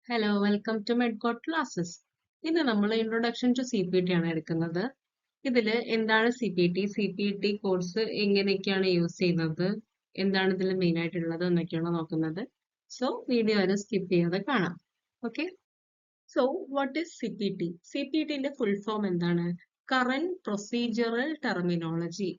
Hello welcome to Medcot classes. ഇന്ന് നമ്മൾ introduction to C P T ആണ് എടുക്കുന്നത്. ഇതിൽ എന്താണ് സി പി ടി കോഴ്സ് എങ്ങനെയൊക്കെയാണ് യൂസ് ചെയ്യുന്നത്, എന്താണ് ഇതിൽ മെയിൻ ആയിട്ടുള്ളത് എന്നൊക്കെയാണ് നോക്കുന്നത്. സോ വീഡിയോ ആരും സ്കിപ്പ് ചെയ്യാതെ കാണാം. Okay, so what is C P T? C P ടിന്റെ ഫുൾ ഫോം എന്താണ്? Current procedural terminology.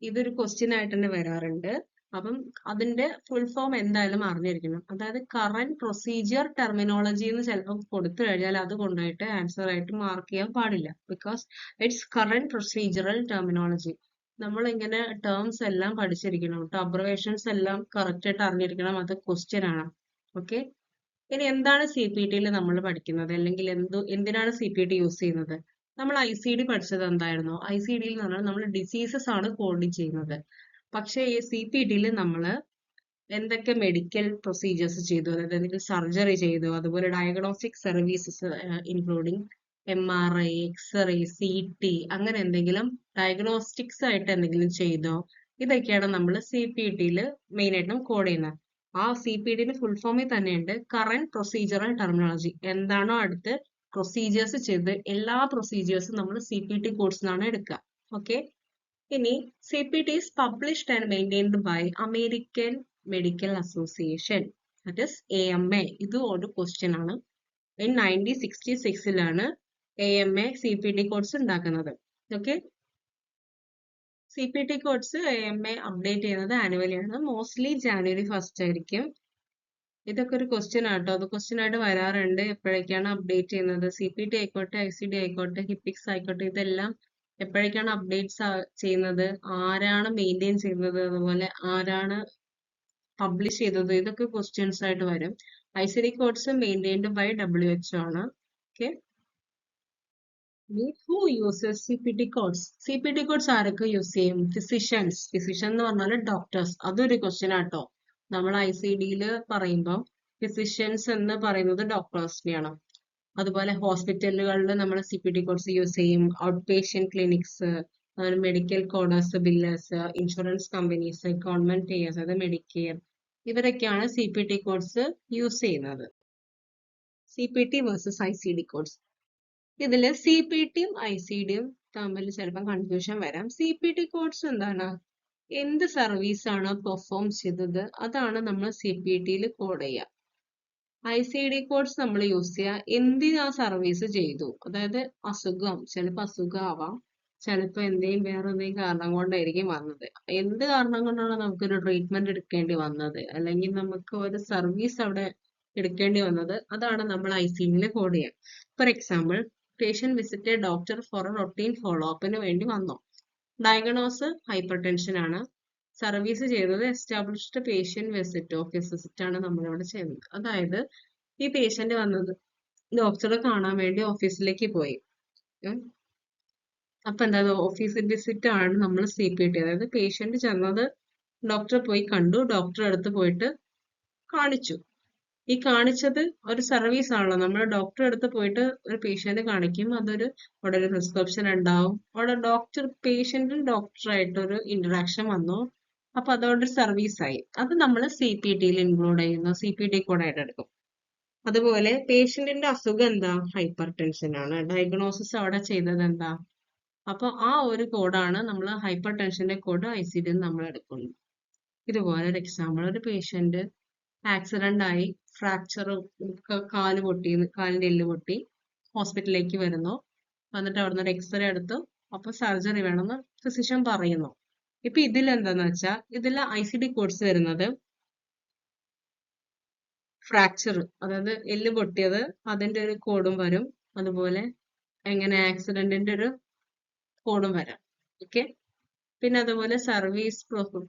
ഇതൊരു ക്വസ്റ്റ്യൻ ആയിട്ട് തന്നെ വരാറുണ്ട്. അപ്പം അതിന്റെ ഫുൾ ഫോം എന്തായാലും അറിഞ്ഞിരിക്കണം. അതായത് കറന്റ് പ്രൊസീജിയർ ടെർമിനോളജി എന്ന് ചിലപ്പോൾ കൊടുത്തു കഴിഞ്ഞാൽ അത് കൊണ്ടുപോയിട്ട് ആൻസർ ആയിട്ട് മാർക്ക് ചെയ്യാൻ പാടില്ല. Because it's current procedural terminology. നമ്മൾ ഇങ്ങനെ ടേംസ് എല്ലാം പഠിച്ചിരിക്കണം കേട്ടോ. അബ്രവേഷൻസ് എല്ലാം കറക്റ്റ് ആയിട്ട് അറിഞ്ഞിരിക്കണം. അത് ക്വസ്റ്റ്യൻ ആണ്. ഓക്കെ, ഇനി എന്താണ് സി പി ടിയിൽ നമ്മൾ പഠിക്കുന്നത്, അല്ലെങ്കിൽ എന്തിനാണ് സി പി ടി യൂസ് ചെയ്യുന്നത്? നമ്മൾ ഐ സി ഡി പഠിച്ചത് എന്തായിരുന്നു? ഐ സി ഡിയിൽ എന്ന് പറഞ്ഞാൽ നമ്മൾ ഡിസീസസ് ആണ് കോഡ് ചെയ്യുന്നത്. പക്ഷേ ഈ സി പി ടിയിൽ നമ്മൾ എന്തൊക്കെ മെഡിക്കൽ പ്രൊസീജിയേഴ്സ് ചെയ്തു, അതായത് എന്തെങ്കിലും സർജറി ചെയ്തു, അതുപോലെ diagnostic services including MRI, x-ray, CT, അങ്ങനെ എന്തെങ്കിലും ഡയഗ്നോസ്റ്റിക്സ് ആയിട്ട് എന്തെങ്കിലും ചെയ്തോ, ഇതൊക്കെയാണ് നമ്മൾ സി പി ടിയിൽ മെയിൻ ആയിട്ടും കോഡ് ചെയ്യുന്നത്. ആ സി പി ടിന്റെ ഫുൾ ഫോമിൽ തന്നെയുണ്ട് കറന്റ് പ്രൊസീജിയറൽ ടെർമിനോളജി. എന്താണോ അടുത്ത് പ്രൊസീജിയേഴ്സ് ചെയ്ത് എല്ലാ പ്രൊസീജിയേഴ്സും നമ്മൾ സി പി ടി കോഴ്സിനാണ് എടുക്കുക. ഓക്കെ, ഇനി C P T is published and maintained by American Medical Association, that is AMA. ഇത് ഒരു ക്വസ്റ്റ്യൻ ആണ്. in 1966 AMA C P T course ഉണ്ടാക്കുന്നത്. Okay, C P T course AMA update ചെയ്യുന്നത് annually ആണ്. Mostly January 1 ആയിരിക്കും. ഇതൊക്കെ ഒരു question ആട്ടോ. അത് ക്വസ്റ്റ്യൻ ആയിട്ട് വരാറുണ്ട്. എപ്പോഴൊക്കെയാണ് അപ്ഡേറ്റ് ചെയ്യുന്നത്? സി പി ടി ആയിക്കോട്ടെ, ഐ സി ഡി ആയിക്കോട്ടെ, ഹിപ്പിക്സ് ആയിക്കോട്ടെ, ഇതെല്ലാം എപ്പോഴൊക്കെയാണ് അപ്ഡേറ്റ്സ് ചെയ്യുന്നത്, ആരാണ് മെയിൻറ്റെയിൻ ചെയ്യുന്നത്, അതുപോലെ ആരാണ് പബ്ലിഷ് ചെയ്തത്, ഇതൊക്കെ ക്വസ്റ്റ്യൻസ് ആയിട്ട് വരും. I C D codes maintained by WHO ആണ്. Okay, who uses C P T codes? C P T codes ആരൊക്കെ യൂസ് ചെയ്യും? ഫിസിഷ്യൻസ്. ഫിസിഷ്യൻ എന്ന് പറഞ്ഞാൽ ഡോക്ടേഴ്സ്. അതൊരു ക്വസ്റ്റ്യൻ ആട്ടോ. നമ്മൾ ഐ സി ഡിയിൽ പറയുമ്പോൾ ഫിസിഷ്യൻസ് എന്ന് പറയുന്നത് ഡോക്ടേഴ്സിനെയാണ്. അതുപോലെ ഹോസ്പിറ്റലുകളിൽ നമ്മൾ C P T codes use ചെയ്യും. Out patient clinics, medical coders, billers, insurance companies, government payers, അതായത് മെഡിക്കെയർ, ഇവരൊക്കെയാണ് C P T codes use ചെയ്യുന്നത്. C P T versus I C D codes. ഇതിൽ സി പി ടിയും I C ഡിയും തമ്മിൽ ചിലപ്പോൾ confusion വരാം. സി പി ടി കോഡ്സ് എന്താണ്? എന്ത് സർവീസ് ആണ് പെർഫോം ചെയ്തത്, അതാണ് നമ്മൾ സി പി ടിയിൽ കോഡ് ചെയ്യുക. ഐ സി ഡി കോഡ്സ് നമ്മൾ യൂസ് ചെയ്യുക എന്തിനാ സർവീസ് ചെയ്തു, അതായത് അസുഖം, ചിലപ്പോൾ അസുഖം ആവാം, ചിലപ്പോൾ വേറെ എന്തെങ്കിലും കാരണം കൊണ്ടായിരിക്കും വന്നത്. എന്ത് കാരണം കൊണ്ടാണ് നമുക്കൊരു ട്രീറ്റ്മെന്റ് എടുക്കേണ്ടി വന്നത്, അല്ലെങ്കിൽ നമുക്ക് ഒരു സർവീസ് അവിടെ എടുക്കേണ്ടി വന്നത്, അതാണ് നമ്മൾ ഐ സി ഡിയിൽ കോഡ് ചെയ്യുക. For example, patient visit doctor for a routine follow അപ്പിന് വേണ്ടി വന്നു. ഡയഗ്നോസ് ഹൈപ്പർ ടെൻഷൻ ആണ്. സർവീസ് ചെയ്തത് established patient visit, office visit ആണ് നമ്മളിവിടെ ചെയ്യുന്നത്. അതായത് ഈ പേഷ്യന്റ് വന്നത് ഡോക്ടറെ കാണാൻ വേണ്ടി ഓഫീസിലേക്ക് പോയി. അപ്പൊ എന്താ, ഓഫീസ് വിസിറ്റ് ആണ് നമ്മൾ സി പി ടി. അതായത് പേഷ്യന്റ് ചെന്നത് ഡോക്ടറെ പോയി കണ്ടു, ഡോക്ടറെ അടുത്ത് പോയിട്ട് കാണിച്ചു. ഈ കാണിച്ചത് ഒരു സർവീസ് ആണല്ലോ. നമ്മൾ ഡോക്ടറെ അടുത്ത് പോയിട്ട് ഒരു പേഷ്യന്റ് കാണിക്കും, അതൊരു അവിടെ ഒരു പ്രിസ്ക്രിപ്ഷൻ ഉണ്ടാവും, അവിടെ പേഷ്യന്റും ഡോക്ടറായിട്ടൊരു ഇന്ററാക്ഷൻ വന്നു, അപ്പൊ അതോടെ സർവീസ് ആയി. അത് നമ്മൾ സി പി ടിയിൽ ഇൻക്ലൂഡ് ചെയ്യുന്നു, സി പി ടി കോഡായിട്ട് എടുക്കും. അതുപോലെ പേഷ്യന്റിന്റെ അസുഖം എന്താ? ഹൈപ്പർ ടെൻഷൻ ആണ്. ഡയഗ്നോസിസ് അവിടെ ചെയ്തത് എന്താ? അപ്പൊ ആ ഒരു കോഡാണ് നമ്മൾ ഹൈപ്പർ ടെൻഷന്റെ കോഡ് ഐ സി ഡിയിൽ നമ്മൾ എടുക്കുന്നത്. ഇതുപോലെ ഒരു എക്സാമ്പിൾ, ഒരു പേഷ്യന്റ് ആക്സിഡന്റ് ആയി, ഫ്രാക്ചർ, കാലിന്റെ എല്ല് പൊട്ടി, ഹോസ്പിറ്റലിലേക്ക് വരുന്നു. വന്നിട്ട് അവിടുന്ന് ഒരു എക്സ്റേ എടുത്തു, അപ്പൊ സർജറി വേണമെന്ന് ഫിസിഷ്യൻ പറയുന്നു. ഇപ്പൊ ഇതിൽ എന്താന്ന് വെച്ചാൽ, ഇതിൽ ഐ സി ഡി കോഡ്സ് വരുന്നത് ഫ്രാക്ചർ, അതായത് എല്ല് പൊട്ടിയത്, അതിന്റെ ഒരു കോഡും വരും. അതുപോലെ എങ്ങനെ ആക്സിഡന്റിന്റെ ഒരു കോഡും വരാം. ഓക്കെ, പിന്നെ അതുപോലെ സർവീസ്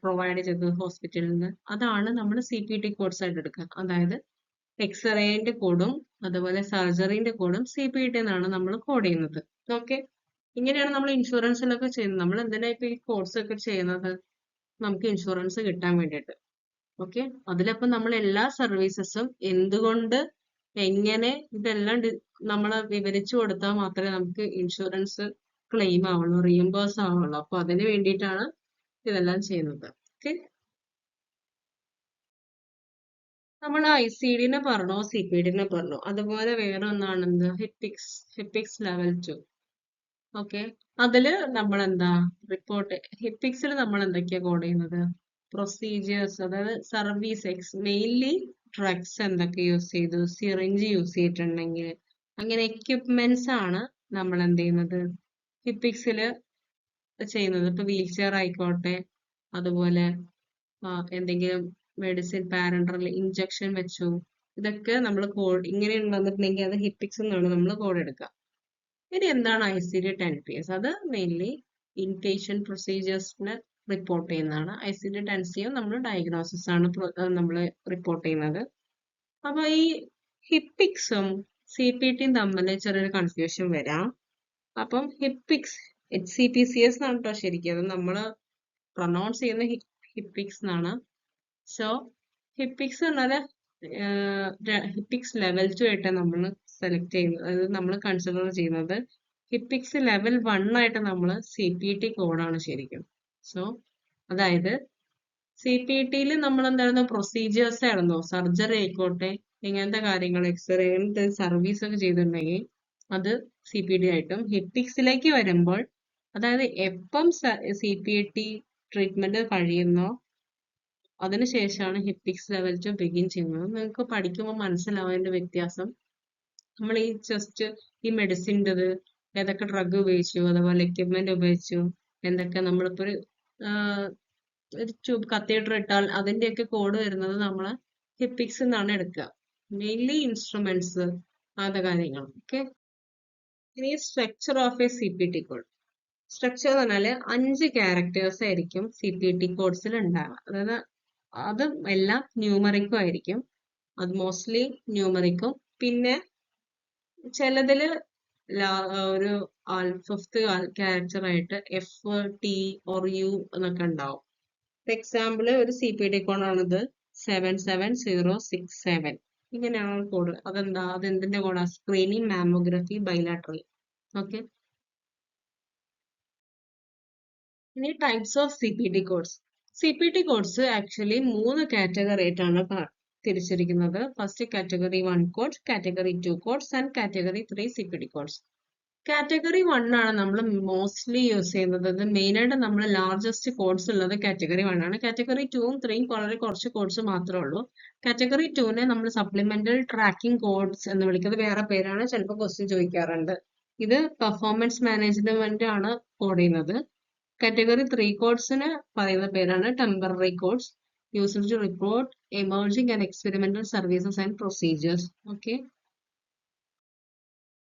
പ്രൊവൈഡ് ചെയ്തത് ഹോസ്പിറ്റലിൽ നിന്ന്, അതാണ് നമ്മൾ സി പി ടി കോഡ്സ് ആയിട്ട് എടുക്കുക. അതായത് എക്സ്റേന്റെ കോഡും അതുപോലെ സർജറിന്റെ കോഡും സി പി ടി എന്നാണ് നമ്മൾ കോഡ് ചെയ്യുന്നത്. ഓക്കെ, ഇങ്ങനെയാണ് നമ്മൾ ഇൻഷുറൻസിലൊക്കെ ചെയ്യുന്നത്. നമ്മൾ എന്തിനാ ഇപ്പൊ ഈ കോഴ്സ് ഒക്കെ ചെയ്യുന്നത്? നമുക്ക് ഇൻഷുറൻസ് കിട്ടാൻ വേണ്ടിയിട്ട്. ഓക്കെ, അതിലപ്പം നമ്മൾ എല്ലാ സർവീസസും എന്തുകൊണ്ട്, എങ്ങനെ, ഇതെല്ലാം നമ്മൾ വിവരിച്ചു കൊടുത്താൽ മാത്രമേ നമുക്ക് ഇൻഷുറൻസ് ക്ലെയിം ആവുള്ളൂ, റീഇംബേഴ്സ് ആവുള്ളൂ. അപ്പൊ അതിന് വേണ്ടിയിട്ടാണ് ഇതെല്ലാം ചെയ്യുന്നത്. ഓക്കെ, നമ്മൾ ICD-നെ പറഞ്ഞു, CPD-നെ പറഞ്ഞു. അതുപോലെ വേറെ ഒന്നാണ് എന്ത്, ഹിപ്പിക്സ് ലെവൽ 2. ഓക്കെ, അതില് നമ്മൾ എന്താ റിപ്പോർട്ട്, ഹിപ്പിക്സിൽ നമ്മൾ എന്തൊക്കെയാ കോഡ് ചെയ്യുന്നത്, പ്രൊസീജിയേഴ്സ്, അതായത് സർവീസ് മെയിൻലി ഡ്രഗ്സ് എന്തൊക്കെ യൂസ് ചെയ്തു, സിറിഞ്ച് യൂസ് ചെയ്തിട്ടുണ്ടെങ്കിൽ അങ്ങനെ എക്യുപ്മെന്റ്സ് ആണ് നമ്മൾ എന്ത് ചെയ്യുന്നത് ഹിപ്പിക്സിൽ ചെയ്യുന്നത്. ഇപ്പൊ വീൽ ചെയർ ആയിക്കോട്ടെ, അതുപോലെ എന്തെങ്കിലും മെഡിസിൻ പാരൻട്രൽ ഇഞ്ചക്ഷൻ വെച്ചു, ഇതൊക്കെ നമ്മൾ കോഡ് ഇങ്ങനെ വന്നിട്ടുണ്ടെങ്കിൽ അത് ഹിപ്പിക്സ് എന്നാണ് നമ്മൾ കോഡ് എടുക്കുക. ഇനി എന്താണ് ICD-10PS? അത് മെയിൻലി ഇൻപേഷ്യൻ പ്രൊസീജിയേഴ്സിന് റിപ്പോർട്ട് ചെയ്യുന്നതാണ്. ICD-10CM നമ്മൾ ഡയഗ്നോസിസ് ആണ് നമ്മൾ റിപ്പോർട്ട് ചെയ്യുന്നത്. അപ്പൊ ഈ ഹിപ്പിക്സും CPTയും തമ്മിൽ ചെറിയൊരു കൺഫ്യൂഷൻ വരാം. അപ്പം ഹിപ്പിക്സ് HCPCS എന്നാണ് കേട്ടോ ശരിക്കും, അത് നമ്മൾ പ്രൊനൗൺസ് ചെയ്യുന്ന ഹിപ്പിക്സ് എന്നാണ്. സോ ഹിപ്പിക്സ് എന്നാൽ ഹിപ്പിക്സ് ലെവൽ 2 ആയിട്ട് നമ്മൾ സെലക്ട് ചെയ്യുന്നത്, അതായത് നമ്മൾ കൺസിഡർ ചെയ്യുന്നത് ഹിപ്പിക്സ് ലെവൽ 1 ആയിട്ട് നമ്മൾ CPT കോഡാണ് ശരിക്കും. സോ അതായത് CPTയിൽ നമ്മൾ എന്തായിരുന്നു പ്രൊസീജിയേഴ്സ് ആയിരുന്നു, സർജറി ആയിക്കോട്ടെ, ഇങ്ങനത്തെ കാര്യങ്ങൾ, എക്സ്റേ, ഇങ്ങനത്തെ സർവീസ് ഒക്കെ ചെയ്തിട്ടുണ്ടെങ്കിൽ അത് CPT ആയിട്ടും, ഹിപ്പിക്സിലേക്ക് വരുമ്പോൾ അതായത് എപ്പം CPT ട്രീറ്റ്മെന്റ് കഴിയുന്നോ അതിനുശേഷമാണ് ഹിപ്പിക്സ് ലെവൽ 2 ബിഗിൻ ചെയ്യുന്നത്. നിങ്ങൾക്ക് പഠിക്കുമ്പോൾ മനസ്സിലാവും അതിന്റെ വ്യത്യാസം. നമ്മൾ ഈ ജസ്റ്റ് ഈ മെഡിസിൻ്റെത്, ഏതൊക്കെ ഡ്രഗ് ഉപയോഗിച്ചു, അതുപോലെ എക്യുപ്മെന്റ് ഉപയോഗിച്ചു, എന്തൊക്കെ നമ്മളിപ്പോ ഒരു ട്യൂബ് കത്തീഡ്രൽ ഇട്ടാൽ അതിന്റെയൊക്കെ കോഡ് വരുന്നത് നമ്മൾ ഹിപ്പിക്സ് എന്നാണ് എടുക്കുക. മെയിൻലി ഇൻസ്ട്രുമെന്റ്സ്, അങ്ങനത്തെ കാര്യങ്ങൾ. ഓക്കെ, ഇനി structure of A CPT code. Structure എന്ന് പറഞ്ഞാല് 5 ക്യാരക്ടേഴ്സ് ആയിരിക്കും CPT കോഡ്സിൽ ഉണ്ടാവുക. അതായത് അത് എല്ലാം ന്യൂമറിക്കും ആയിരിക്കും. അത് മോസ്റ്റ്ലി ന്യൂമറിക്കും, പിന്നെ ചിലതില് ഒരു ഫിഫ്ത്ത് ക്യാരക്ടർ ആയിട്ട് F, T or U എന്നൊക്കെ ഉണ്ടാവും. ഫോർ എക്സാമ്പിൾ ഒരു CPT കോഡാണിത് 77067. ഇങ്ങനെയാണ് കോഡ്. അതെന്താ, അതെന്തിന്റെ കോഡാ, സ്ക്രീനിങ് മാമോഗ്രഫി ബൈലാട്രൽ. ഓക്കെ, ഇനി types of CPT codes. CPT codes actually 3 category ആയിട്ടാണ് തിരിച്ചിരിക്കുന്നത്. First category 1 codes, category 2 codes and category 3 CPT codes. Category 1 ആണ് നമ്മൾ മോസ്റ്റ്ലി യൂസ് ചെയ്യുന്നത്. ഇത് മെയിൻ ആയിട്ട് നമ്മൾ ലാർജസ്റ്റ് കോഡ്സ് ഉള്ളത് കാറ്റഗറി 1 ആണ്. കാറ്റഗറി 2ഉം 3ഉം വളരെ കുറച്ച് കോഡ്സ് മാത്രമേ ഉള്ളൂ. കാറ്റഗറി 2നെ നമ്മൾ സപ്ലിമെന്റൽ ട്രാക്കിംഗ് കോഡ്സ് എന്ന് വിളിക്കുന്നത് വേറെ പേരാണ്, ചിലപ്പോൾ ക്വസ്റ്റ്യൻ ചോദിക്കാറുണ്ട്. ഇത് പെർഫോമൻസ് മാനേജ്മെന്റ് ആണ് കോഡ് ചെയ്യുന്നത്. കാറ്റഗറി 3 കോഡ്സിന് പറയുന്ന പേരാണ് temporary codes, used to report emerging and experimental services and procedures. Okay,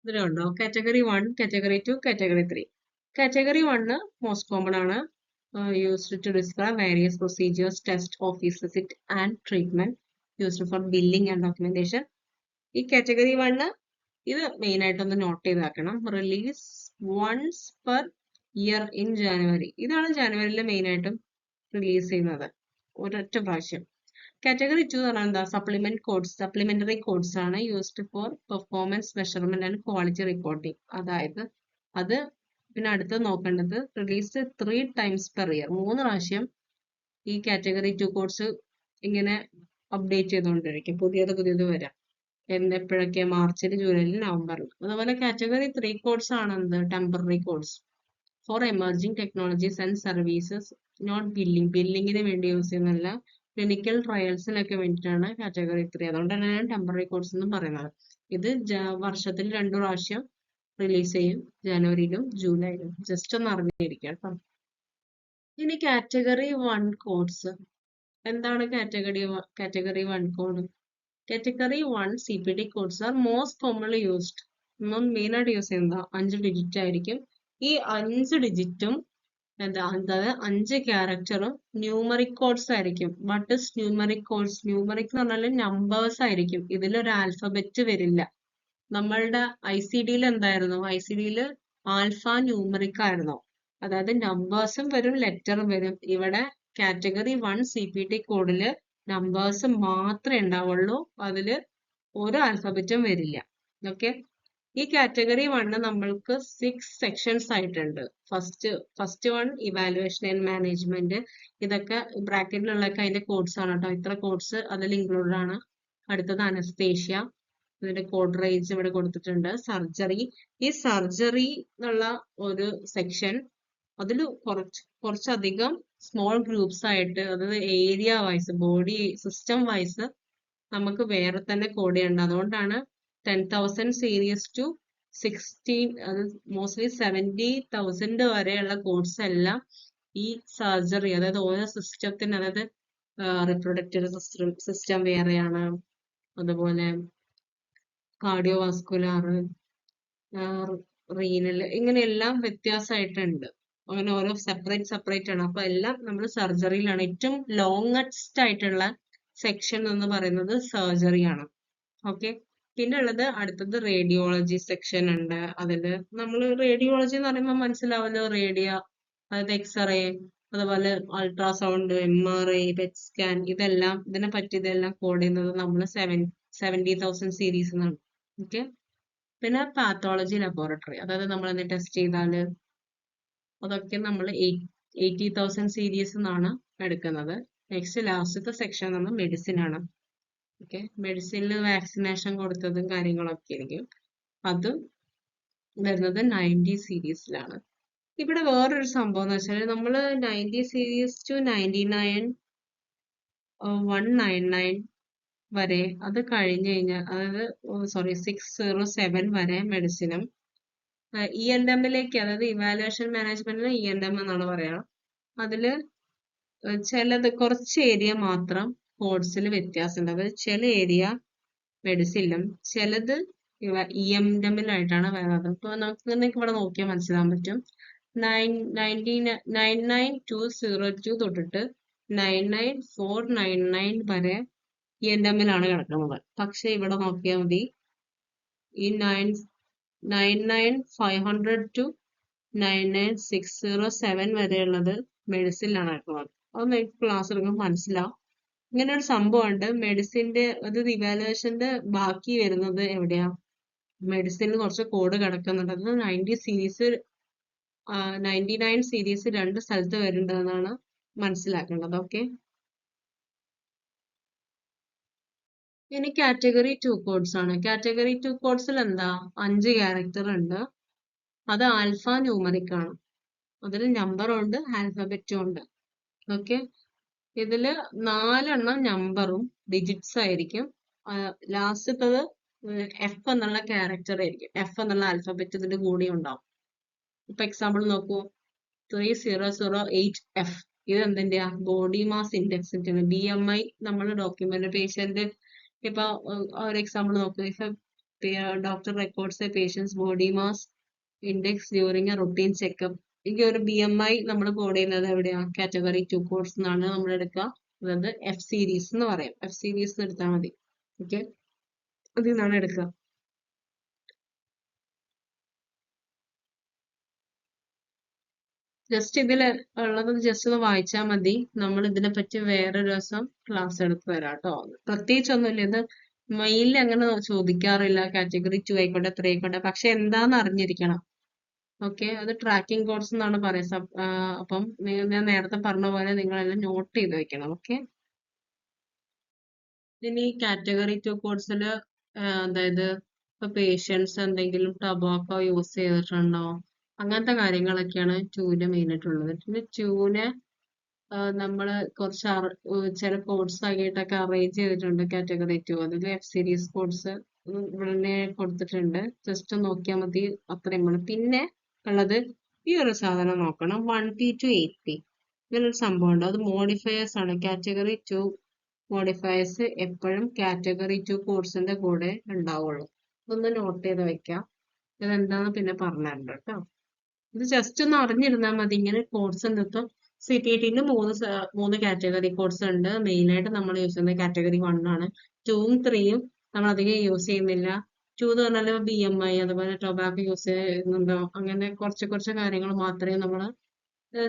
ഇതിലുണ്ടോ category 1, category 2, category 3. Category 1 most common ആണ്, used to describe various procedures, test, office visit and treatment, used for billing and documentation. ഈ category 1 ഇത് main ആയിട്ടൊന്ന് note ചെയ്താക്കണം. Release once per year in January. ഇതാണ് ജാനുവരിയിൽ main ആയിട്ടും release ചെയ്യുന്നത്, ഒരൊറ്റ പ്രാവശ്യം. കാറ്റഗറി 2 എന്ന് പറഞ്ഞാൽ എന്താ, സപ്ലിമെന്ററി കോഡ്സ് ആണ്, used for performance measurement and quality reporting. അതായത് അത് പിന്നെ അടുത്ത് നോക്കേണ്ടത് റിലീസ് 3 times per year, 3 പ്രാവശ്യം ഈ കാറ്റഗറി 2 കോഡ്സ് ഇങ്ങനെ അപ്ഡേറ്റ് ചെയ്തുകൊണ്ടിരിക്കും, പുതിയത് വരാം. എപ്പോഴൊക്കെ, മാർച്ചിൽ, ജൂലൈയിൽ, നവംബറിൽ. അതുപോലെ കാറ്റഗറി 3 കോഡ്സ് ആണ് എന്ത്, temporary codes for emerging technologies and services, not ബില്ലിങ്ങിന് വേണ്ടി യൂസ് ചെയ്യുന്നില്ല, ക്ലിനിക്കൽ ട്രയൽസിനൊക്കെ വേണ്ടിയിട്ടാണ് കാറ്റഗറി 3. അതുകൊണ്ടാണ് ഞാൻ ടെമ്പററി കോഡ്സ് എന്ന് പറയുന്നത്. ഇത് വർഷത്തിൽ 2 പ്രാവശ്യം റിലീസ് ചെയ്യും, ജനുവരിയിലും ജൂലൈയിലും. ജസ്റ്റ് ഒന്ന് അറിഞ്ഞിരിക്കുക കേട്ടോ. ഇനി കാറ്റഗറി 1 കോഡ്സ് എന്താണ്? Category 1 code. Category 1 CPT codes are most commonly used. Main ആയിട്ട് യൂസ് ചെയ്യുന്നത് 5 ഡിജിറ്റ് ആയിരിക്കും. ഈ 5 ഡിജിറ്റും അതായത് 5 ക്യാരക്ടറും ന്യൂമറിക് കോഡ്സ് ആയിരിക്കും. What is numeric codes? Numeric എന്ന് പറഞ്ഞാൽ നമ്പേഴ്സ് ആയിരിക്കും, ഇതിലൊരു ആൽഫബറ്റ് വരില്ല. നമ്മളുടെ ICD-യിൽ എന്തായിരുന്നു, ICD-യിൽ ആൽഫ ന്യൂമറിക് ആയിരുന്നു, അതായത് നമ്പേഴ്സും വരും ലെറ്ററും വരും. ഇവിടെ കാറ്റഗറി 1 CPT കോഡില് നമ്പേഴ്സ് മാത്രമേ ഉണ്ടാവുള്ളൂ, അതില് ഒരു ആൽഫബറ്റും വരില്ല. ഓക്കെ, ഈ കാറ്റഗറി 1 നമ്മൾക്ക് 6 സെക്ഷൻസ് ആയിട്ടുണ്ട്. First 1 evaluation and management. ഇതൊക്കെ ബ്രാക്കറ്റിലുള്ളതൊക്കെ അതിന്റെ കോഡ്സ് ആണ് കേട്ടോ. ഇത്ര കോഡ്സ് അതിൽ ഇൻക്ലൂഡഡ് ആണ്. അടുത്തത് അനസ്തേഷ്യ, ഇതിന്റെ കോഡ് റേഞ്ച് ഇവിടെ കൊടുത്തിട്ടുണ്ട്. സർജറി, ഈ സർജറി എന്നുള്ള ഒരു സെക്ഷൻ അതിൽ കുറച്ചധികം സ്മോൾ ഗ്രൂപ്പ്സ് ആയിട്ട്, അതായത് area wise, body system wise നമുക്ക് വേറെ തന്നെ കോഡ് ചെയ്യേണ്ടത്. അതുകൊണ്ടാണ് 10,000 സീരീസ് ടു 16, അത് മോസ്റ്റ്ലി 70,000 വരെയുള്ള കോഡ്സ് എല്ലാം ഈ സർജറി, അതായത് ഓരോ സിസ്റ്റത്തിന്, അതായത് റിപ്രൊഡക്റ്റീവ് സിസ്റ്റം വേറെയാണ്, അതുപോലെ കാർഡിയോവാസ്കുലാർ, റീനൽ, ഇങ്ങനെയെല്ലാം വ്യത്യാസമായിട്ടുണ്ട്. അങ്ങനെ ഓരോ സെപ്പറേറ്റ് ആണ്. അപ്പൊ എല്ലാം നമ്മൾ സർജറിയിലാണ്. ഏറ്റവും ലോങ്ങസ്റ്റ് ആയിട്ടുള്ള സെക്ഷൻ എന്ന് പറയുന്നത് സർജറി ആണ്. ഓക്കെ, പിന്നെ ഉള്ളത് അടുത്തത് റേഡിയോളജി സെക്ഷൻ ഉണ്ട്. അതില് നമ്മൾ റേഡിയോളജി എന്ന് പറയുമ്പോൾ മനസ്സിലാവല്ലോ, റേഡിയ, അതായത് എക്സ്റേ, അതുപോലെ അൾട്രാസൗണ്ട്, MRI, പെറ്റ് സ്കാൻ, ഇതെല്ലാം ഇതിനെ പറ്റി ഇതെല്ലാം കോഡ് ചെയ്യുന്നത് നമ്മൾ 70,000 സീരീസ് എന്നാണ്. ഓക്കെ, പിന്നെ പാത്തോളജി ലബോറട്ടറി, അതായത് നമ്മൾ എന്ത് ടെസ്റ്റ് ചെയ്താല് അതൊക്കെ നമ്മൾ 80,000 സീരീസ് എന്നാണ് എടുക്കുന്നത്. നെക്സ്റ്റ് ലാസ്റ്റത്തെ സെക്ഷൻ നമ്മൾ മെഡിസിൻ ആണ്. ഓക്കെ, മെഡിസിനിൽ വാക്സിനേഷൻ കൊടുത്തതും കാര്യങ്ങളൊക്കെ ആയിരിക്കും. അതും വരുന്നത് 90 സീരീസിലാണ്. ഇവിടെ വേറൊരു സംഭവം എന്ന് വെച്ചാൽ നമ്മൾ 90 സീരീസ് ടു 99, 199 വരെ, അത് കഴിഞ്ഞ് കഴിഞ്ഞാൽ, അതായത് 607 വരെ മെഡിസിനും ENM-ലേക്ക്, അതായത് ഇവാലുവേഷൻ മാനേജ്മെന്റിന് ENM എന്നാണ് പറയാം. അതില് ചിലത് കുറച്ച് ഏരിയ മാത്രം കോഡ്സിൽ വ്യത്യാസമുണ്ട്. അതായത് ചില ഏരിയ മെഡിസിനിലും ചിലത് ENM-ലായിട്ടാണ് വരുന്നത്. ഇപ്പൊ നിങ്ങൾക്ക് ഇവിടെ നോക്കിയാൽ മനസ്സിലാൻ പറ്റും. 99202 തൊട്ടിട്ട് 99499 വരെ ENM-ലാണ് കിടക്കുന്നത്. പക്ഷെ ഇവിടെ നോക്കിയാൽ മതി, ഈ 99500 ടു 99607 വരെയുള്ളത് മെഡിസിനിലാണ് കിടക്കുന്നത്. അത് നിങ്ങൾക്ക് ക്ലാസ് എടുക്കുമ്പോൾ മനസ്സിലാവും. ഇങ്ങനെ ഒരു സംഭവം ഉണ്ട്. മെഡിസിന്റെ, അതായത് ഇവാലുവേഷന്റെ ബാക്കി വരുന്നത് എവിടെയാ, മെഡിസിനിൽ കുറച്ച് കോഡ് കിടക്കുന്നുണ്ട്. അത് 99 സീരീസ് രണ്ട് സ്ഥലത്ത് വരുന്നുണ്ടെന്നാണ് മനസ്സിലാക്കേണ്ടത്. ഓക്കെ, ഇനി കാറ്റഗറി 2 കോഡ്സ് ആണ്. കാറ്റഗറി 2 കോഡ്സിൽ എന്താ, 5 ക്യാരക്ടർ ഉണ്ട്. അത് ആൽഫ ന്യൂമറിക് ആണ്. അതിൽ നമ്പറും ഉണ്ട്, ആൽഫബറ്റും ഉണ്ട്. ഓക്കെ, ഇതില് 4 നമ്പറും ഡിജിറ്റ്സ് ആയിരിക്കും. ലാസ്റ്റത്തത് F എന്നുള്ള ക്യാരക്ടർ ആയിരിക്കും. F എന്നുള്ള ആൽഫബറ്റ് ഇതിന്റെ കൂടെ ഉണ്ടാവും. ഇപ്പൊ എക്സാമ്പിൾ നോക്കൂ, 3008F. ഇത് എന്തിന്റെയാ, ബോഡി മാസ് ഇൻഡെക്സിന്റെ. BMI നമ്മൾ ഡോക്യുമെന്റ്, പേഷ്യന്റ്, ഇപ്പൊ ഒരു എക്സാമ്പിൾ നോക്കൂ, if doctor records a patient's body mass index during a routine checkup. ഈ ഒരു BMI നമ്മൾ കോഡ് ചെയ്യുന്നത് എവിടെയാ, കാറ്റഗറി 2 കോഡ്സ് എന്നാണ് നമ്മൾ എടുക്കുക. അതായത് F സീരീസ് എന്ന് പറയും. F സീരീസ് എടുത്താൽ മതി. ഓക്കെ, അതിൽ നിന്നാണ് എടുക്കുക. ജസ്റ്റ് ഇതിൽ ഉള്ളത് ജസ്റ്റ് ഒന്ന് വായിച്ചാൽ മതി. നമ്മൾ ഇതിനെ പറ്റി വേറൊരു ദിവസം ക്ലാസ് എടുത്ത് തരാം കേട്ടോ. പ്രത്യേകിച്ചൊന്നുമില്ല, ഇത് മെയിലിൽ അങ്ങനെ ചോദിക്കാറില്ല. കാറ്റഗറി 2 ആയിക്കോട്ടെ 3 ആയിക്കോട്ടെ, പക്ഷെ എന്താന്ന് അറിഞ്ഞിരിക്കണം. ഓക്കെ, അത് ട്രാക്കിംഗ് കോഡ്സ് എന്നാണ് പറയുന്നത്. അപ്പം ഞാൻ നേരത്തെ പറഞ്ഞ പോലെ നിങ്ങളെല്ലാം നോട്ട് ചെയ്ത് വെക്കണം. ഓക്കെ, ഇനി കാറ്റഗറി 2 കോഡ്സിൽ അതായത് ഇപ്പൊ പേഷ്യൻസ് എന്തെങ്കിലും ടൊബാക്കോ യൂസ് ചെയ്തിട്ടുണ്ടോ, അങ്ങനത്തെ കാര്യങ്ങളൊക്കെയാണ് 2-ന് മെയിൻ ആയിട്ടുള്ളത്. പിന്നെ 2-ന് നമ്മള് കുറച്ച് ചില കോഡ്സ് ആയിട്ടൊക്കെ അറേഞ്ച് ചെയ്തിട്ടുണ്ട് കാറ്റഗറി 2. അതിൽ F സീരീസ് കോഡ്സ് ഇവിടെ കൊടുത്തിട്ടുണ്ട്. ജസ്റ്റ് നോക്കിയാൽ മതി, അത്രയും വേണം. പിന്നെ ഉള്ളത് ഈ ഒരു സാധനം നോക്കണം, 1P to 8P. ഇങ്ങനൊരു സംഭവം ഉണ്ട്. അത് മോഡിഫയേഴ്സ് ആണ്. കാറ്റഗറി 2 മോഡിഫയേഴ്സ് എപ്പോഴും കാറ്റഗറി 2 കോഡ്സിന്റെ കൂടെ ഉണ്ടാവുള്ളൂ. ഇതൊന്ന് നോട്ട് ചെയ്ത് വെക്കാം. ഇതെന്താന്ന് പിന്നെ പറഞ്ഞിട്ടുണ്ട് കേട്ടോ. ഇത് ജസ്റ്റ് ഒന്ന് അറിഞ്ഞിരുന്നാൽ മതി. ഇങ്ങനെ കോഡ്സ് എന്തൊക്കെ CPT-ന് 3 കാറ്റഗറി കോഡ്സ് ഉണ്ട്. മെയിൻ ആയിട്ട് നമ്മൾ യൂസ് ചെയ്യുന്നത് കാറ്റഗറി 1 ആണ്. 2ഉം 3ഉം നമ്മൾ അധികം യൂസ് ചെയ്യുന്നില്ല. 2 എന്ന് പറഞ്ഞാൽ BMI, അതുപോലെ ടൊബാക്കോ യൂസ് ചെയ്യുന്നുണ്ടോ, അങ്ങനെ കുറച്ച് കാര്യങ്ങൾ മാത്രമേ നമ്മൾ,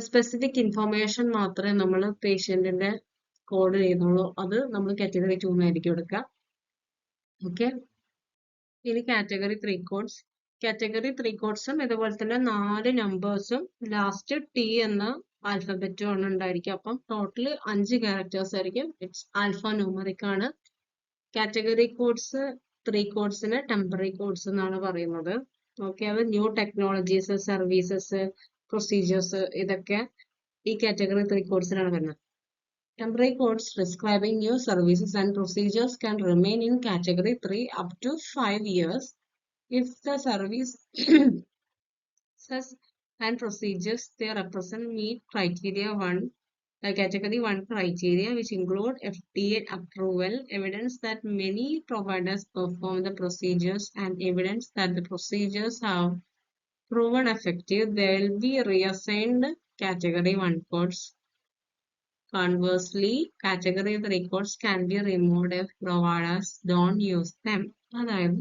സ്പെസിഫിക് ഇൻഫർമേഷൻ മാത്രമേ നമ്മൾ പേഷ്യന്റിന്റെ കോഡ് ചെയ്യുന്നുള്ളൂ. അത് നമ്മൾ കാറ്റഗറി 2-നായിരിക്കും എടുക്കുക. ഓക്കെ, ഇനി കാറ്റഗറി 3 കോഡ്സ്. കാറ്റഗറി 3 കോഡ്സും ഇതുപോലെ തന്നെ 4 നമ്പേഴ്സും ലാസ്റ്റ് T എന്ന ആൽഫബറ്റും ആണ് ഉണ്ടായിരിക്കും. അപ്പം ടോട്ടൽ 5 ക്യാരക്ടേഴ്സ് ആയിരിക്കും. ഇറ്റ്സ് ആൽഫ ന്യൂമറിക് ആണ്. കാറ്റഗറി കോഡ്സ് 3 കോഡ്സിന് ടെമ്പററി കോഡ്സ് എന്നാണ് പറയുന്നത്. ഓക്കെ, അത് ന്യൂ ടെക്നോളജീസ്, സർവീസസ്, പ്രൊസീജിയേഴ്സ് ഇതൊക്കെ ഈ കാറ്റഗറി 3 കോഡ്സിനാണ് വരുന്നത്. Temporary codes describing new services and procedures can remain in category 3 up to 5 years if the service and procedures they represent meet criteria 1, category 1 criteria, which include FDA approval, evidence that many providers perform the procedures, and evidence that the procedures have proven effective. They will be reassigned category 1 codes. Conversely, category 3 codes can be removed if providers don't use them. അതായത്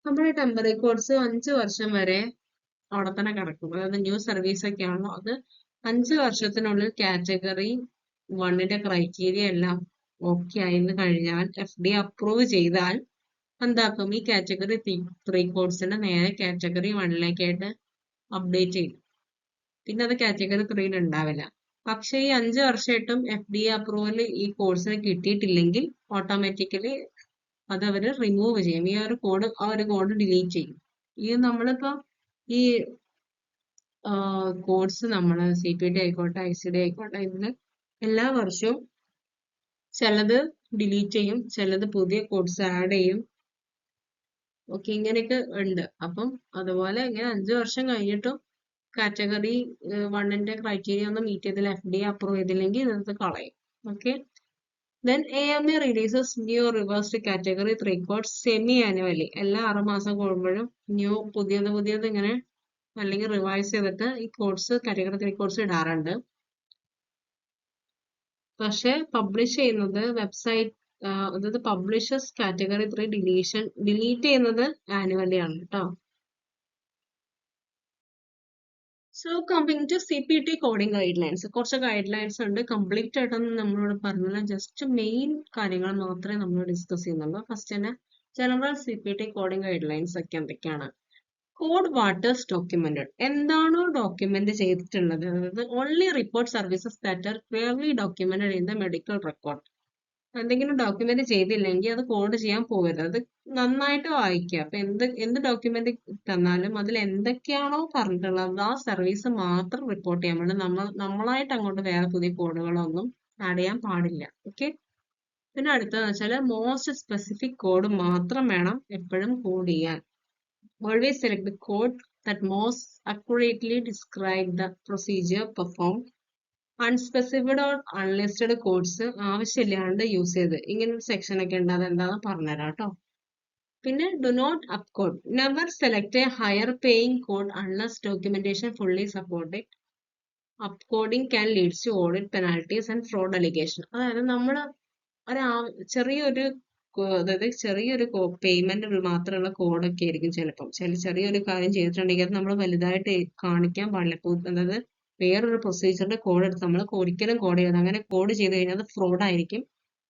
നമ്മുടെ temporary codes 5 വർഷം വരെ അവിടെ തന്നെ കിടക്കും. അതായത് new service ഒക്കെ ആണല്ലോ, അത് 5 വർഷത്തിനുള്ളിൽ കാറ്റഗറി 1ന്റെ ക്രൈറ്റീരിയ എല്ലാം ഓക്കെ ആയെന്ന് കഴിഞ്ഞാൽ FDA അപ്രൂവ് ചെയ്താൽ എന്താക്കും, ഈ കാറ്റഗറി 3 കോഡ്സിന്റെ നേരെ കാറ്റഗറി 1ലേക്കായിട്ട് അപ്ഡേറ്റ് ചെയ്യും. പിന്നെ അത് കാറ്റഗറി 3യിൽ ഉണ്ടാവില്ല. പക്ഷെ ഈ 5 വർഷമായിട്ടും FDA അപ്രൂവൽ ഈ കോഴ്സിന് കിട്ടിയിട്ടില്ലെങ്കിൽ ഓട്ടോമാറ്റിക്കലി അത് അവർ റിമൂവ് ചെയ്യും. ഈ ഒരു കോഡ് ഡിലീറ്റ് ചെയ്യും. ഈ നമ്മളിപ്പോ ഈ കോഴ്സ് നമ്മൾ CPT ആയിക്കോട്ടെ, ICD ആയിക്കോട്ടെ, ഇതിന് എല്ലാ വർഷവും ചിലത് ഡിലീറ്റ് ചെയ്യും, ചിലത് പുതിയ കോഴ്സ് ആഡ് ചെയ്യും. ഓക്കെ, ഇങ്ങനെയൊക്കെ ഉണ്ട്. അപ്പം അതുപോലെ ഇങ്ങനെ 5 വർഷം കഴിഞ്ഞിട്ടും കാറ്റഗറി 1ന്റെ ക്രൈറ്റീരിയ ഒന്നും മീറ്റ് ചെയ്തില്ല, FDA അപ്രൂവ് ചെയ്തില്ലെങ്കിൽ ഇത് കളയും. Okay, then AMA releases new reversed category 3 codes semi annually. എല്ലാ 6 മാസം കൂടുമ്പോഴും ന്യൂ പുതിയത് ഇങ്ങനെ അല്ലെങ്കിൽ റിവൈസ് ചെയ്തിട്ട് ഈ കോഡ്സ് കാറ്റഗറി 3 കോഡ്സ് ഇടാറുണ്ട്. പക്ഷെ പബ്ലിഷ് ചെയ്യുന്നത് വെബ്സൈറ്റ്, അതായത് പബ്ലിഷേഴ്സ് കാറ്റഗറി 3 ഡിലീറ്റ് ചെയ്യുന്നത് ആനുവലി ആണ് കേട്ടോ. So coming to CPT coding guidelines, കുറച്ച് ഗൈഡ് ലൈൻസ് ഉണ്ട്. കംപ്ലീറ്റ് ആയിട്ടൊന്നും നമ്മളോട് പറഞ്ഞില്ല, ജസ്റ്റ് മെയിൻ കാര്യങ്ങൾ മാത്രമേ നമ്മൾ ഡിസ്കസ് ചെയ്യുന്നുള്ളൂ. ഫസ്റ്റ് തന്നെ general CPT coding guide lines ഒക്കെ എന്തൊക്കെയാണ്? കോഡ് വാട്ടേഴ്സ് ഡോക്യുമെന്റഡ്, എന്താണോ ഡോക്യുമെന്റ് ചെയ്തിട്ടുള്ളത്, അതായത് only report services that are clearly documented in the medical record. എന്തെങ്കിലും ഡോക്യുമെന്റ് ചെയ്തില്ലെങ്കിൽ അത് കോഡ് ചെയ്യാൻ പോകരുത്, അത് നന്നായിട്ട് വായിക്കുക. അപ്പൊ എന്ത് ഡോക്യുമെന്റ് തന്നാലും അതിൽ എന്തൊക്കെയാണോ പറഞ്ഞിട്ടുള്ളത് ആ സർവീസ് മാത്രം റിപ്പോർട്ട് ചെയ്യാൻ വേണ്ടി നമ്മളായിട്ട് അങ്ങോട്ട് വേറെ പുതിയ കോഡുകളൊന്നും ആഡ് ചെയ്യാൻ പാടില്ല. ഓക്കെ, പിന്നെ അടുത്തതെന്ന് വെച്ചാൽ മോസ്റ്റ് സ്പെസിഫിക് കോഡ് മാത്രം വേണം എപ്പോഴും കോഡ് ചെയ്യാൻ. Always select the code that most accurately describe the procedure performed. Unspecified or unlisted codes ആവശ്യമില്ലാണ്ട് യൂസ് ചെയ്ത് ഇങ്ങനെ ഒരു സെക്ഷൻ ഒക്കെ ഉണ്ട്, അതെന്താണെന്ന് പറഞ്ഞുതരാം കേട്ടോ. പിന്നെ do not up code, never select a higher paying code unless documentation fully supported. Up coding can leads to audit penalties and fraud allegation. അതായത് നമ്മൾ ചെറിയൊരു പേയ്മെന്റ് മാത്രമുള്ള കോഡൊക്കെ ആയിരിക്കും ചിലപ്പം. ചെറിയൊരു കാര്യം ചെയ്തിട്ടുണ്ടെങ്കിൽ അത് നമ്മൾ വലുതായിട്ട് കാണിക്കാൻ പാടില്ല. അതായത് വേറൊരു പ്രൊസീജിയറിന്റെ കോഡ് എടുത്ത് നമ്മൾ ഒരിക്കലും കോഡ് ചെയ്യരുത്. അങ്ങനെ കോഡ് ചെയ്ത് കഴിഞ്ഞാൽ അത് ഫ്രോഡ് ആയിരിക്കും.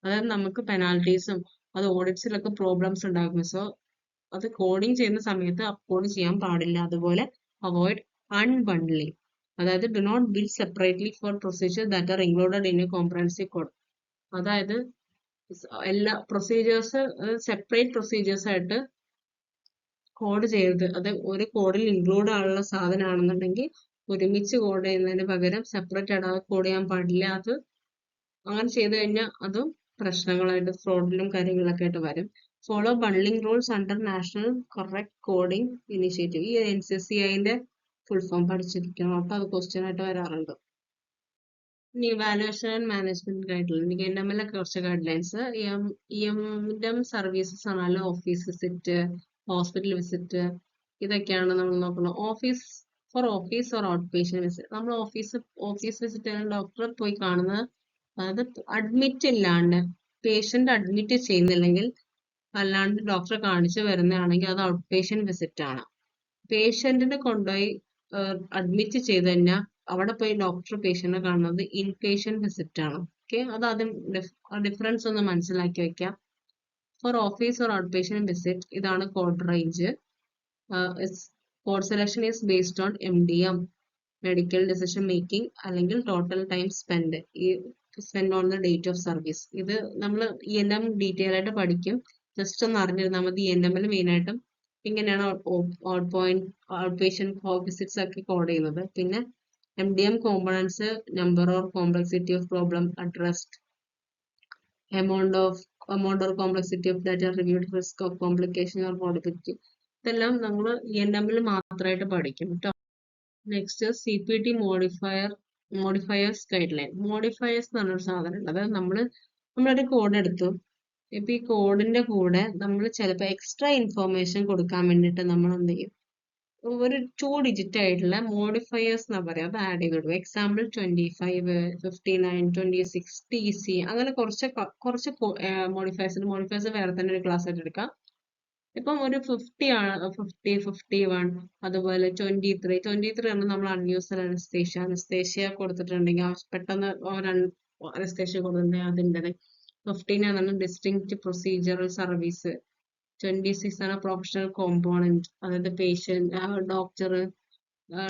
അതായത് നമുക്ക് പെനാൽറ്റീസും അത് ഓഡിറ്റ്സിലൊക്കെ പ്രോബ്ലംസ് ഉണ്ടാകും. സോ അത് കോഡിങ് ചെയ്യുന്ന സമയത്ത് അപ്ലോഡ് ചെയ്യാൻ പാടില്ല. അതുപോലെ അവോയ്ഡ് അൺബണ്ടിലിംഗ്, അതായത് do not billed separately for procedure that are included in a comprehensive code. അതായത് എല്ലാ പ്രൊസീജിയേഴ്സ് സെപ്പറേറ്റ് പ്രൊസീജിയേഴ്സ് ആയിട്ട് കോഡ് ചെയ്യരുത്. അത് ഒരു കോഡിൽ ഇൻക്ലൂഡ് ആയുള്ള സാധനമാണെന്നുണ്ടെങ്കിൽ ഒരുമിച്ച് കോഡ് ചെയ്യുന്നതിന് പകരം സെപ്പറേറ്റ് ആയിട്ട് കോഡ് ചെയ്യാൻ പാടില്ല. അത് അങ്ങനെ ചെയ്തു കഴിഞ്ഞാൽ അതും പ്രശ്നങ്ങളായിട്ട് ഫ്രോഡിലും കാര്യങ്ങളൊക്കെ ആയിട്ട് വരും. Follow bundling rules under national correct coding initiative. ഈ NCCIന്റെ ഫുൾ ഫോം പഠിച്ചിരിക്കണം, അപ്പൊ അത് ക്വസ്റ്റ്യൻ ആയിട്ട് വരാറുണ്ട്. ഇനി evaluation and management guide line, EML കുറച്ച് ഗൈഡ് ലൈൻസ്. EMM സർവീസസ് ആണല്ലോ ഓഫീസ് വിസിറ്റ്, ഹോസ്പിറ്റൽ വിസിറ്റ്, ഇതൊക്കെയാണ് നമ്മൾ നോക്കുന്നത്. Four office or out patient visit, നമ്മൾ ഓഫീസ് വിസിറ്റ് ഡോക്ടറെ പോയി കാണുന്നത്, അതായത് അഡ്മിറ്റ് ഇല്ലാണ്ട് പേഷ്യന്റ് അഡ്മിറ്റ് ചെയ്യുന്നില്ലെങ്കിൽ അല്ലാണ്ട് ഡോക്ടറെ കാണിച്ചു വരുന്നതാണെങ്കിൽ അത് ഔട്ട് പേഷ്യന്റ് വിസിറ്റ് ആണ്. പേഷ്യന്റിനെ കൊണ്ടുപോയി അഡ്മിറ്റ് ചെയ്ത് കഴിഞ്ഞാൽ അവിടെ പോയി ഡോക്ടർ പേഷ്യന്റിനെ കാണുന്നത് ഇൻ പേഷ്യന്റ് വിസിറ്റ് ആണ്. ഓക്കെ, അത് ആദ്യം ഡിഫറൻസ് ഒന്ന് മനസ്സിലാക്കി വെക്കാം. For office or out patient visit ഇതാണ് code range. Code selection is based on MDM, medical decision making അല്ലെങ്കിൽ ടോട്ടൽ ടൈം സ്പെൻഡ്. ഈ spend on the date of service. ഇത് നമ്മൾ ENM ഡീറ്റെയിൽ ആയിട്ട് പഠിക്കും. ജസ്റ്റ് ഒന്ന് അറിഞ്ഞിരുന്നാൽ മതി. ENMൽ മെയിൻ ആയിട്ടും ഇങ്ങനെയാണ് ഔട്ട് പേഷ്യന്റ് വിസിറ്റ്സ് ഒക്കെ കോഡ് ചെയ്യുന്നത്. പിന്നെ MDM components, number or complexity of problem addressed, amount or complexity of data reviewed, risk of complication or mortality. ഇതെല്ലാം നമ്മൾ ENMൽ മാത്രമായിട്ട് പഠിക്കും കേട്ടോ. Next CPT modifiers guide line. Modifiers എന്ന് പറഞ്ഞൊരു സാധനം ഉണ്ട്. അതായത് നമ്മളൊരു കോഡ് എടുത്തു. ഇപ്പൊ ഈ കോഡിന്റെ കൂടെ നമ്മൾ ചിലപ്പോൾ എക്സ്ട്രാ ഇൻഫോർമേഷൻ കൊടുക്കാൻ വേണ്ടിയിട്ട് നമ്മൾ എന്ത് ചെയ്യും, ഒരു 2 ഡിജിറ്റ് ആയിട്ടുള്ള മോഡിഫയേഴ്സ് എന്നാ പറയാം, അത് ആഡ് ചെയ്ത് കൊടുക്കും. എക്സാമ്പിൾ 25, 59, 26, TC, അങ്ങനെ കുറച്ച് മോഡിഫയേഴ്സ് വേറെ തന്നെ ഒരു ക്ലാസ് ആയിട്ട് എടുക്കാം. ഇപ്പം ഒരു 50 ആണ്, 50, 51, അതുപോലെ 23 ആണ് നമ്മൾ അൺയൂസ്ഡ് അനസ്തേഷ്യ കൊടുത്തിട്ടുണ്ടെങ്കിൽ പെട്ടെന്ന് അനസ്തേഷ്യ കൊടുത്തിട്ടുണ്ടെങ്കിൽ അതിൻ്റെ 15 ആണ് ഡിസ്റ്റിങ്ക്റ്റ് പ്രൊസീജിയറൽ സർവീസ്. 26 ആണ് പ്രൊഫഷണൽ കോമ്പോണന്റ്, അതായത് പേഷ്യന്റ്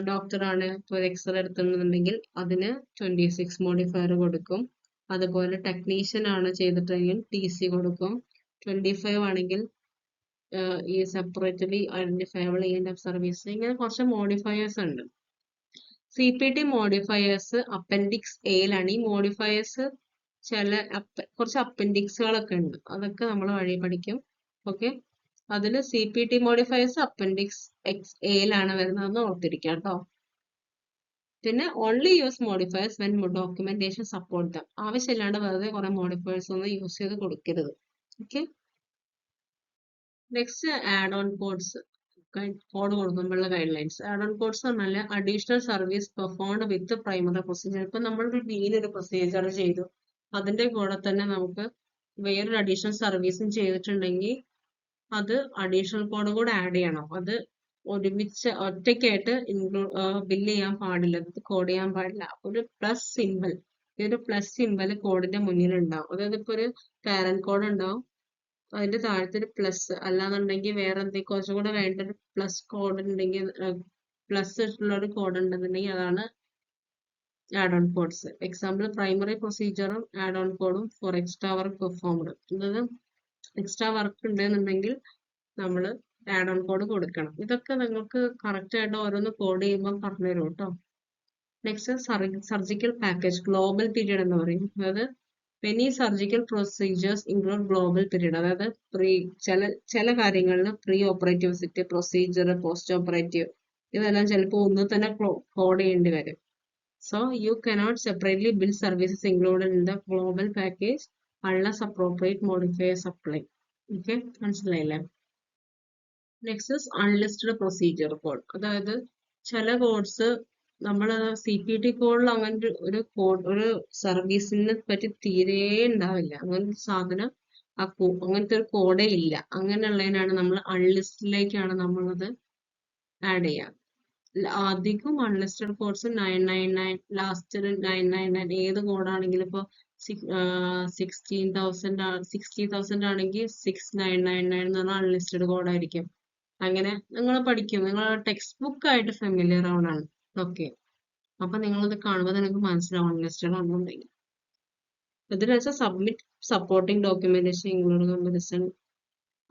ഡോക്ടറാണ് ഇപ്പോൾ എക്സ്റേ എടുത്തിട്ടുണ്ടെങ്കിൽ അതിന് 26 മോഡിഫയർ കൊടുക്കും. അതുപോലെ ടെക്നീഷ്യൻ ആണ് ചെയ്തിട്ടെങ്കിൽ TC കൊടുക്കും. 25 ആണെങ്കിൽ ഈ സെപ്പറേറ്റ്ലി ഐഡന്റിഫയബിൾ ENM സർവീസ്. ഇങ്ങനെ കുറച്ച് മോഡിഫയേഴ്സ് ഉണ്ട്. CPT മോഡിഫയേഴ്സ് അപ്പൻഡിക്സ് എയിലാണ്. ഈ മോഡിഫയേഴ്സ് കുറച്ച് അപ്പൻഡിക്സുകളൊക്കെ ഉണ്ട്, അതൊക്കെ നമ്മൾ വഴി പഠിക്കും. ഓക്കെ, അതിൽ CPT മോഡിഫയേഴ്സ് അപ്പൻഡിക്സ് എയിലാണ് വരുന്നതെന്ന് ഓർത്തിരിക്കാം കേട്ടോ. പിന്നെ only use modifiers when documentation support them. ആവശ്യമില്ലാണ്ട് വെറുതെ കുറെ മോഡിഫയേഴ്സ് ഒന്നും യൂസ് ചെയ്ത് കൊടുക്കരുത്. Okay, next add on codes. Code കൊടുക്കുമ്പോഴുള്ള guidelines. Add on codes പറഞ്ഞാൽ additional service performed with primary procedure. ഇപ്പൊ നമ്മളൊരു ഒരു പ്രൊസീജിയർ ചെയ്തു, അതിന്റെ കൂടെ തന്നെ നമുക്ക് വേറൊരു അഡീഷണൽ സർവീസും ചെയ്തിട്ടുണ്ടെങ്കിൽ അത് അഡീഷണൽ കോഡ് കൂടെ ആഡ് ചെയ്യണം. അത് ഒരുമിച്ച് ഒറ്റയ്ക്കായിട്ട് ബില്ല് ചെയ്യാൻ പാടില്ല, അത് കോഡ് ചെയ്യാൻ പാടില്ല. ഒരു പ്ലസ് സിമ്പിൾ, ഈ ഒരു പ്ലസ് സിമ്പിൾ കോഡിന്റെ മുന്നിൽ ഉണ്ടാവും. അതായത് ഇപ്പൊ ഒരു പാരന്റ് കോഡ് ഉണ്ടാവും, അതിന്റെ താഴത്തെ ഒരു പ്ലസ്, അല്ലാന്നുണ്ടെങ്കിൽ വേറെ എന്തെങ്കിലും കുറച്ചും കൂടെ വേണ്ട ഒരു പ്ലസ് കോഡ് ഉണ്ടെങ്കിൽ, പ്ലസ് ഉള്ള ഒരു കോഡ് ഉണ്ടെന്നുണ്ടെങ്കിൽ അതാണ് add on codes. Example primary പ്രൊസീജിയറും ആഡ് ഓൺ കോഡും ഫോർ എക്സ്ട്രാ വർക്ക് പെർഫോംഡ്. അതായത് എക്സ്ട്രാ വർക്ക് ഉണ്ടെന്നുണ്ടെങ്കിൽ നമ്മൾ ആഡ് ഓൺ കോഡ് കൊടുക്കണം. ഇതൊക്കെ നിങ്ങൾക്ക് കറക്റ്റ് ആയിട്ട് ഓരോന്ന് കോഡ് ചെയ്യുമ്പോൾ പറഞ്ഞുതരും കേട്ടോ. Next surgical package global period എന്ന് പറയും. അതായത് many surgical procedures include global period. അതായത് ചില കാര്യങ്ങളിൽ pre operative visit, procedure, post operative, ഇതെല്ലാം ചിലപ്പോൾ ഒന്ന് തന്നെ കോഡ് ചെയ്യേണ്ടി വരും. So you cannot separately bill services included in the global package unless appropriate modifiers apply. Okay, മനസ്സിലായില്ലേ? Next unlisted procedure code. അതായത് ചില കോഡ്സ് നമ്മൾ CPT കോഡിൽ അങ്ങനത്തെ ഒരു സർവീസിനെ പറ്റി തീരെ ഉണ്ടാവില്ല. അങ്ങനത്തെ സാധനം അങ്ങനത്തെ ഒരു കോഡേ ഇല്ല. അങ്ങനെയുള്ളതിനാണ് നമ്മൾ അൺലിസ്റ്റിലേക്കാണ് നമ്മളത് ആഡ് ചെയ്യാം. അധികം അൺലിസ്റ്റഡ് കോഡ്സ് 999, ലാസ്റ്റ് 999, ഏത് കോഡാണെങ്കിലും ഇപ്പോൾ 60,000 ആണെങ്കിൽ 6999 എന്ന് പറഞ്ഞാൽ അൺലിസ്റ്റഡ് കോഡായിരിക്കും. അങ്ങനെ നിങ്ങൾ പഠിക്കും, നിങ്ങൾ ടെക്സ്റ്റ് ബുക്ക് ആയിട്ട് ഫെമിലിയർ ആവണാണ്. ഓക്കെ, അപ്പൊ നിങ്ങളിത് കാണുമ്പോൾ നിങ്ങൾക്ക് മനസ്സിലാവും അൺലിസ്റ്റഡ് ആണെന്നുണ്ടെങ്കിൽ. ഇതിൽ വെച്ചാൽ submit supporting documentation include comparison,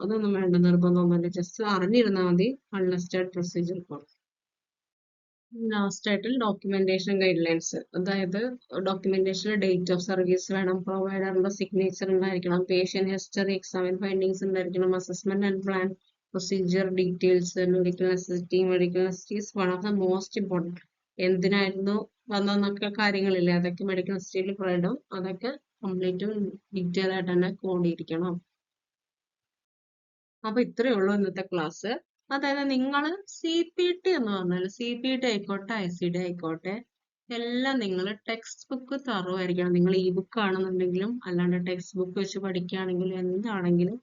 അതൊന്നും വേണ്ട, നിർബന്ധമൊന്നുമില്ല. ജസ്റ്റ് അറിഞ്ഞിരുന്നാൽ മതി അൺലിസ്റ്റഡ് പ്രൊസീജിയർ കോഡ്. ലാസ്റ്റ് ആയിട്ട് ഡോക്യുമെന്റേഷൻ ഗൈഡ് ലൈൻസ്. അതായത് ഡോക്യുമെന്റേഷൻ ഡേറ്റ് ഓഫ് സർവീസ് വേണം, പ്രൊവൈഡറിന്റെ സിഗ്നേച്ചർ ഉണ്ടായിരിക്കണം, പേഷ്യന്റ് ഹിസ്റ്ററി, എക്സാമിൻ ഫൈൻഡിങ്സ് ഉണ്ടായിരിക്കണം, assessment and plan, procedure details, medical necessities one of the most important. എന്തിനായിരുന്നു വന്നൊക്കെ കാര്യങ്ങളില്ലേ, അതൊക്കെ മെഡിക്കൽ നെസസിറ്റിയിൽ പറയണം. അതൊക്കെ കംപ്ലീറ്റും ഡീറ്റെയിൽ ആയിട്ട് തന്നെ കോഡിയിരിക്കണം. അപ്പൊ ഇത്രയേ ഉള്ളൂ ഇന്നത്തെ ക്ലാസ്. അതായത് നിങ്ങൾ CPT എന്ന് പറഞ്ഞാൽ CPT ആയിക്കോട്ടെ ICD ആയിക്കോട്ടെ എല്ലാം നിങ്ങൾ ടെക്സ്റ്റ് ബുക്ക് തറവായിരിക്കണം. നിങ്ങൾ ബുക്ക് ആണെന്നുണ്ടെങ്കിലും അല്ലാണ്ട് ടെക്സ്റ്റ് ബുക്ക് വെച്ച് പഠിക്കുകയാണെങ്കിലും എന്താണെങ്കിലും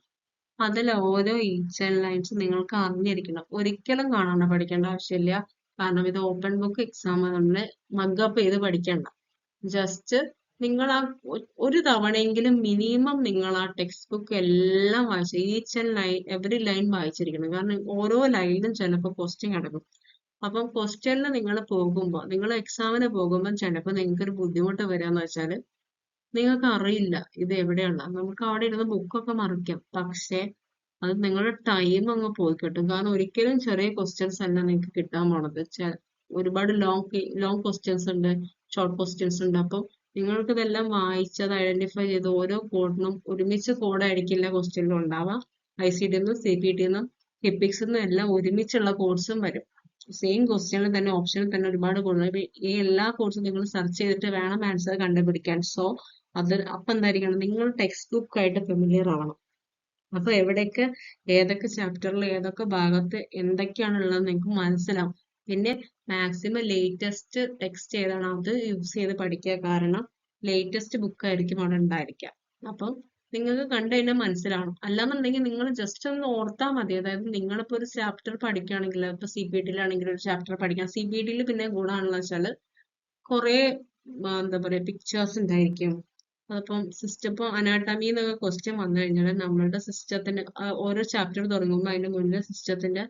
അതിൽ ഓരോ ഈച്ച് ആൻഡ് ലൈൻസ് നിങ്ങൾക്ക് അറിഞ്ഞിരിക്കണം. ഒരിക്കലും കാണാണ്ട് പഠിക്കേണ്ട ആവശ്യമില്ല. കാരണം ഇത് ഓപ്പൺ ബുക്ക് എക്സാം, നമ്മൾ മഗ്ഗപ്പ് ചെയ്ത് പഠിക്കണ്ട. ജസ്റ്റ് നിങ്ങൾ ഒരു തവണയെങ്കിലും മിനിമം നിങ്ങൾ ടെക്സ്റ്റ് ബുക്ക് എല്ലാം വായിച്ച് each and line every line വായിച്ചിരിക്കണം. കാരണം ഓരോ ലൈനിലും ചിലപ്പോൾ ക്വസ്റ്റ്യൻ കിടക്കും. അപ്പം ക്വസ്റ്റ്യനിൽ നിങ്ങൾ പോകുമ്പോൾ, നിങ്ങൾ എക്സാമിന് പോകുമ്പോൾ ചിലപ്പോൾ നിങ്ങൾക്ക് ഒരു ബുദ്ധിമുട്ട് വരികയെന്ന് വെച്ചാൽ നിങ്ങൾക്ക് അറിയില്ല ഇത് എവിടെയാണ്. നമുക്ക് അവിടെ ഇരുന്ന് ബുക്കൊക്കെ മറിക്കാം. പക്ഷേ അത് നിങ്ങളുടെ ടൈം അങ്ങ് പോയി കിട്ടും. കാരണം ഒരിക്കലും ചെറിയ ക്വസ്റ്റ്യൻസ് അല്ല നിങ്ങൾക്ക് കിട്ടാൻ പോണത്. ഒരുപാട് ലോങ് ക്വസ്റ്റ്യൻസ് ഉണ്ട്, ഷോർട്ട് ക്വസ്റ്റ്യൻസ് ഉണ്ട്. അപ്പം നിങ്ങൾക്ക് ഇതെല്ലാം വായിച്ച് അത് ഐഡന്റിഫൈ ചെയ്ത് ഓരോ കോഡിനും ഒരുമിച്ച് കോഡായിരിക്കില്ല ക്വസ്റ്റ്യനിലും ഉണ്ടാവുക. ICT-ന്നും CPT-ന്നും ഹിപ്പിക്സ്-ന്നും എല്ലാം ഒരുമിച്ചുള്ള കോഡ്സും വരും. സെയിം ക്വസ്റ്റ്യനിൽ തന്നെ ഓപ്ഷനിൽ തന്നെ ഒരുപാട് കോഡുകൾ. ഈ എല്ലാ കോഡ്സും നിങ്ങൾ സെർച്ച് ചെയ്തിട്ട് വേണം ആൻസർ കണ്ടുപിടിക്കാൻ. സോ അപ്പൊ എന്തായിരിക്കണം, നിങ്ങൾ ടെക്സ്റ്റ് ബുക്ക് ആയിട്ട് ഫെമിലിയർ ആവണം. അപ്പൊ എവിടെയൊക്കെ ഏതൊക്കെ ചാപ്റ്ററിൽ ഏതൊക്കെ ഭാഗത്ത് എന്തൊക്കെയാണുള്ളത് നിങ്ങൾക്ക് മനസ്സിലാവും. പിന്നെ മാക്സിമം ലേറ്റസ്റ്റ് ടെക്സ്റ്റ് ഏതാണ് അത് യൂസ് ചെയ്ത് പഠിക്കുക. കാരണം ലേറ്റസ്റ്റ് ബുക്ക് ആയിരിക്കും അവിടെ ഉണ്ടായിരിക്കുക. അപ്പം നിങ്ങൾക്ക് കണ്ടു കഴിഞ്ഞാൽ മനസ്സിലാവണം. അല്ലാന്നുണ്ടെങ്കിൽ നിങ്ങൾ ജസ്റ്റ് ഒന്ന് ഓർത്താൽ മതി. അതായത് നിങ്ങളിപ്പോ ഒരു ചാപ്റ്റർ പഠിക്കുകയാണെങ്കിൽ, ഇപ്പൊ CPT-യിലാണെങ്കിൽ ഒരു ചാപ്റ്റർ പഠിക്കാം. CPT-യിൽ പിന്നെ ഗുണമാണെന്ന് വെച്ചാൽ കുറെ എന്താ പറയാ പിക്ചേഴ്സ് ഉണ്ടായിരിക്കും. അതിപ്പം സിസ്റ്റം ഇപ്പൊ അനാട്ടമി എന്നൊക്കെ ക്വസ്റ്റ്യൻ വന്നു കഴിഞ്ഞാൽ നമ്മളുടെ സിസ്റ്റത്തിന്റെ ഓരോ ചാപ്റ്റർ തുടങ്ങുമ്പോൾ അതിന്റെ മുന്നേ സിസ്റ്റത്തിന്റെ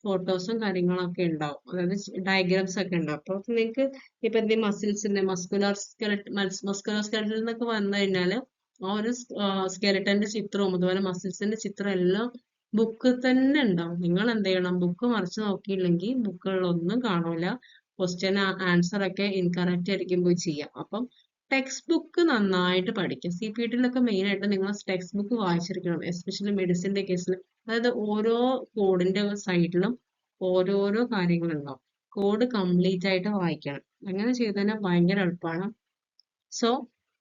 ഫോട്ടോസും കാര്യങ്ങളൊക്കെ ഉണ്ടാവും. അതായത് ഡയഗ്രാംസ് ഒക്കെ ഉണ്ടാവും. അപ്പൊ നിങ്ങൾക്ക് ഇപ്പൊ എന്തെങ്കിലും മസിൽസിന്റെ മസ്കുലർ സ്കെലറ്റൽ എന്നൊക്കെ വന്നു കഴിഞ്ഞാല് ആ ഒരു സ്കെലറ്റന്റെ ചിത്രവും അതുപോലെ മസിൽസിന്റെ ചിത്രം എല്ലാം ബുക്കിൽ തന്നെ ഉണ്ടാവും. നിങ്ങൾ എന്ത് ചെയ്യണം, ബുക്ക് മറിച്ച് നോക്കിയില്ലെങ്കിൽ ബുക്കുകളിലൊന്നും കാണൂല. ക്വസ്റ്റ്യൻ ആൻസർ ഒക്കെ ഇൻകറക്റ്റ് ആയിരിക്കും പോയി ചെയ്യാം. അപ്പം ടെക്സ്റ്റ് ബുക്ക് നന്നായിട്ട് പഠിക്കുക. CPT-യിലൊക്കെ മെയിൻ ആയിട്ട് നിങ്ങൾ ടെക്സ്റ്റ് ബുക്ക് വായിച്ചിരിക്കണം. എസ്പെഷ്യലി മെഡിസിന്റെ കേസിൽ. അതായത് ഓരോ കോഡിന്റെ സൈഡിലും ഓരോരോ കാര്യങ്ങളുണ്ടാവും. കോഡ് കംപ്ലീറ്റ് ആയിട്ട് വായിക്കണം. അങ്ങനെ ചെയ്ത് തന്നെ ഭയങ്കര എളുപ്പമാണ്. സോ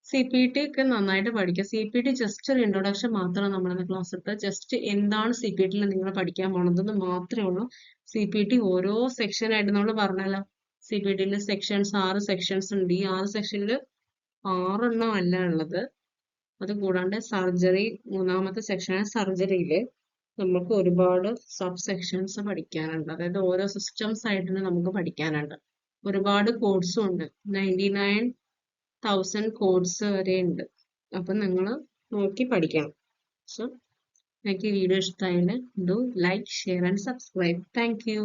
CPT ഒക്കെ നന്നായിട്ട് പഠിക്കുക. CPT ജസ്റ്റ് ഒരു ഇൻട്രൊഡക്ഷൻ മാത്രമാണ് നമ്മളിന്ന് ക്ലാസ് എടുത്തത്. ജസ്റ്റ് എന്താണ് CPT-യിൽ നിങ്ങൾ പഠിക്കാൻ പോണതെന്ന് മാത്രമേ ഉള്ളൂ. CPT ഓരോ സെക്ഷൻ ആയിട്ട് നമ്മൾ പറഞ്ഞല്ലോ. CPT-യിൽ 6 സെക്ഷൻസ് ഉണ്ട്. ഈ 6 സെക്ഷനിൽ 6 അല്ല ഉള്ളത്. അത് കൂടാണ്ട് സർജറി, മൂന്നാമത്തെ സെക്ഷനാണ്. സർജറിയില് നമുക്ക് ഒരുപാട് സബ് സെക്ഷൻസ് പഠിക്കാനുണ്ട്. അതായത് ഓരോ സിസ്റ്റംസ് ആയിട്ട് നമുക്ക് പഠിക്കാനുണ്ട്. ഒരുപാട് കോഡ്സും ഉണ്ട്. 99,000 കോഡ്സ് വരെ ഉണ്ട്. അപ്പൊ നിങ്ങൾ നോക്കി പഠിക്കണം. സോ എനിക്ക് ഈ വീഡിയോ ഇഷ്ടമായാൽ do like, share and subscribe. Thank you.